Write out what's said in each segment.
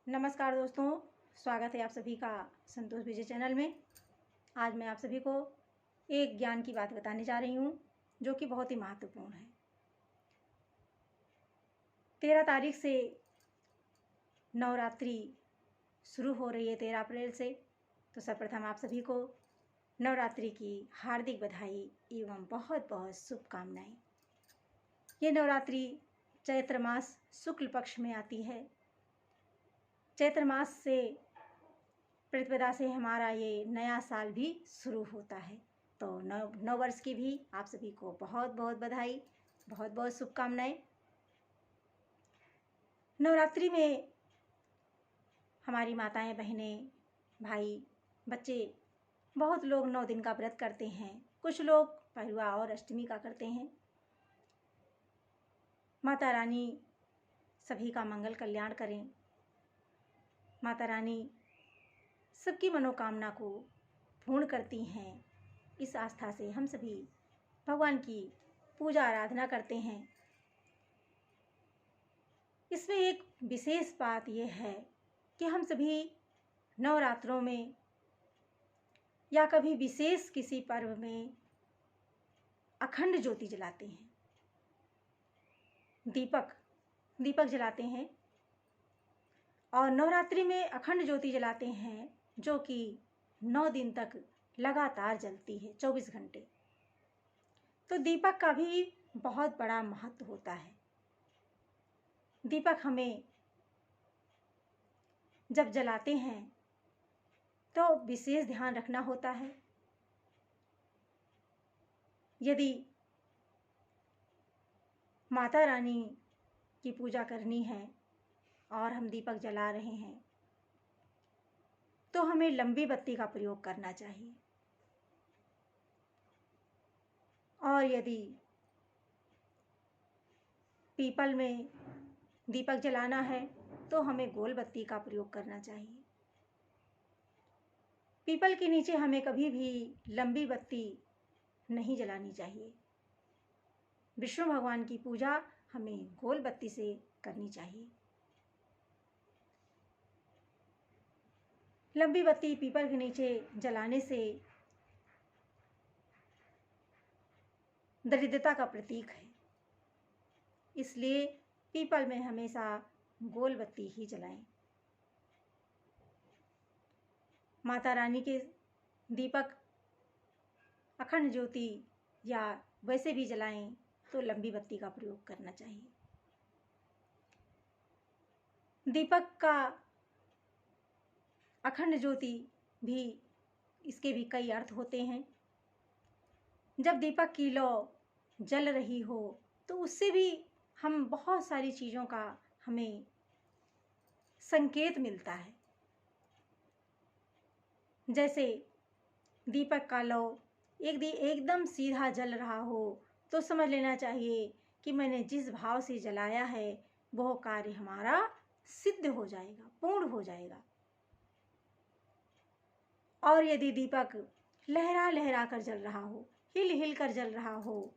नमस्कार दोस्तों, स्वागत है आप सभी का संतोष विजय चैनल में। आज मैं आप सभी को एक ज्ञान की बात बताने जा रही हूँ जो कि बहुत ही महत्वपूर्ण है। 13 तारीख से नवरात्रि शुरू हो रही है, 13 अप्रैल से। तो सर्वप्रथम आप सभी को नवरात्रि की हार्दिक बधाई एवं बहुत बहुत शुभकामनाएं। ये नवरात्रि चैत्र मास शुक्ल पक्ष में आती है। चैत्र मास से प्रतिपदा से हमारा ये नया साल भी शुरू होता है। तो नव वर्ष की भी आप सभी को बहुत बहुत बधाई, बहुत बहुत शुभकामनाएं। नवरात्रि में हमारी माताएं, बहनें, भाई, बच्चे, बहुत लोग 9 दिन का व्रत करते हैं। कुछ लोग पहलुआ और अष्टमी का करते हैं। माता रानी सभी का मंगल कल्याण करें। माता रानी सबकी मनोकामना को पूर्ण करती हैं। इस आस्था से हम सभी भगवान की पूजा आराधना करते हैं। इसमें एक विशेष बात यह है कि हम सभी नवरात्रों में या कभी विशेष किसी पर्व में अखंड ज्योति जलाते हैं, दीपक जलाते हैं। और नवरात्रि में अखंड ज्योति जलाते हैं जो कि 9 दिन तक लगातार जलती है, 24 घंटे। तो दीपक का भी बहुत बड़ा महत्व होता है। दीपक हमें जब जलाते हैं तो विशेष ध्यान रखना होता है। यदि माता रानी की पूजा करनी है और हम दीपक जला रहे हैं तो हमें लंबी बत्ती का प्रयोग करना चाहिए। और यदि पीपल में दीपक जलाना है तो हमें गोल बत्ती का प्रयोग करना चाहिए। पीपल के नीचे हमें कभी भी लंबी बत्ती नहीं जलानी चाहिए। विष्णु भगवान की पूजा हमें गोल बत्ती से करनी चाहिए। लंबी बत्ती पीपल के नीचे जलाने से दरिद्रता का प्रतीक है, इसलिए पीपल में हमेशा गोल बत्ती ही जलाएं। माता रानी के दीपक अखंड ज्योति या वैसे भी जलाएं तो लंबी बत्ती का प्रयोग करना चाहिए। दीपक का अखंड ज्योति भी, इसके भी कई अर्थ होते हैं। जब दीपक की लौ जल रही हो तो उससे भी हम बहुत सारी चीज़ों का हमें संकेत मिलता है। जैसे दीपक का लौ एकदम सीधा जल रहा हो तो समझ लेना चाहिए कि मैंने जिस भाव से जलाया है वह कार्य हमारा सिद्ध हो जाएगा, पूर्ण हो जाएगा। और यदि दीपक लहरा लहरा कर जल रहा हो, हिल हिल कर जल रहा हो,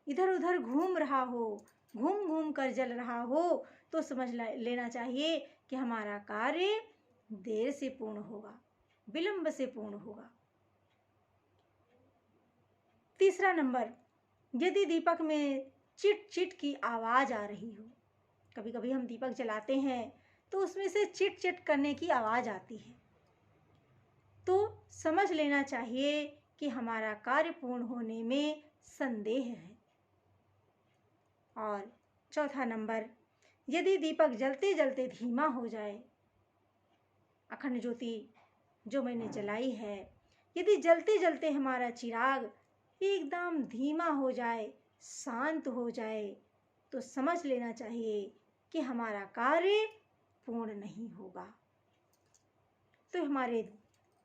इधर उधर घूम रहा हो, घूम घूम कर जल रहा हो तो समझ लेना चाहिए कि हमारा कार्य देर से पूर्ण होगा, विलंब से पूर्ण होगा। तीसरा नंबर, यदि दीपक में चिट चिट की आवाज़ आ रही हो, कभी कभी हम दीपक जलाते हैं तो उसमें से चिट चिट करने की आवाज़ आती है, तो समझ लेना चाहिए कि हमारा कार्य पूर्ण होने में संदेह है। और चौथा नंबर, यदि दीपक जलते जलते धीमा हो जाए, अखंड ज्योति जो मैंने जलाई है, यदि जलते जलते हमारा चिराग एकदम धीमा हो जाए, शांत हो जाए, तो समझ लेना चाहिए कि हमारा कार्य पूर्ण नहीं होगा। तो हमारे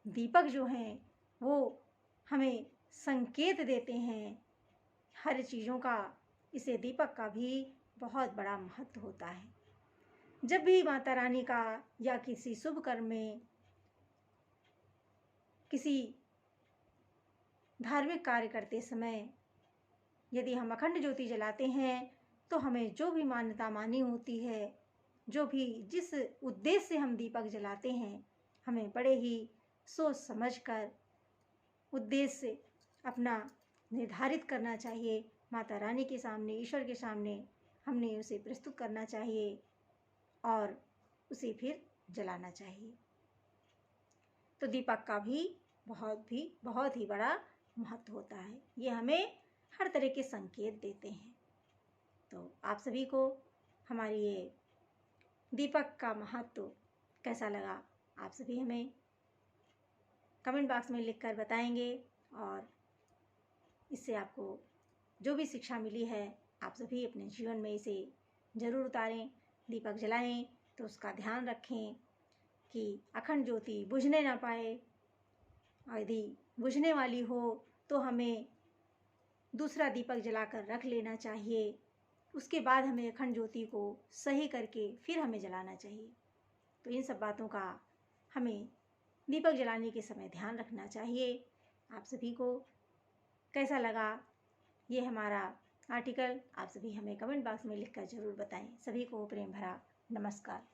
दीपक जो हैं वो हमें संकेत देते हैं हर चीज़ों का। इसे दीपक का भी बहुत बड़ा महत्व होता है। जब भी माता रानी का या किसी शुभ कर्म में, किसी धार्मिक कार्य करते समय यदि हम अखंड ज्योति जलाते हैं तो हमें जो भी मान्यता मानी होती है जो भी जिस उद्देश्य से हम दीपक जलाते हैं, हमें बड़े ही सोच समझकर उद्देश्य अपना निर्धारित करना चाहिए। माता रानी के सामने, ईश्वर के सामने हमने उसे प्रस्तुत करना चाहिए और उसे फिर जलाना चाहिए। तो दीपक का भी बहुत ही बड़ा महत्व होता है। ये हमें हर तरह के संकेत देते हैं। तो आप सभी को हमारी ये दीपक का महत्व कैसा लगा, आप सभी हमें कमेंट बॉक्स में लिखकर बताएंगे। और इससे आपको जो भी शिक्षा मिली है, आप सभी अपने जीवन में इसे ज़रूर उतारें। दीपक जलाएं तो उसका ध्यान रखें कि अखंड ज्योति बुझने ना पाए, और यदि बुझने वाली हो तो हमें दूसरा दीपक जलाकर रख लेना चाहिए। उसके बाद हमें अखंड ज्योति को सही करके फिर हमें जलाना चाहिए। तो इन सब बातों का हमें दीपक जलाने के समय ध्यान रखना चाहिए। आप सभी को कैसा लगा ये हमारा आर्टिकल, आप सभी हमें कमेंट बॉक्स में लिखकर ज़रूर बताएं। सभी को प्रेम भरा नमस्कार।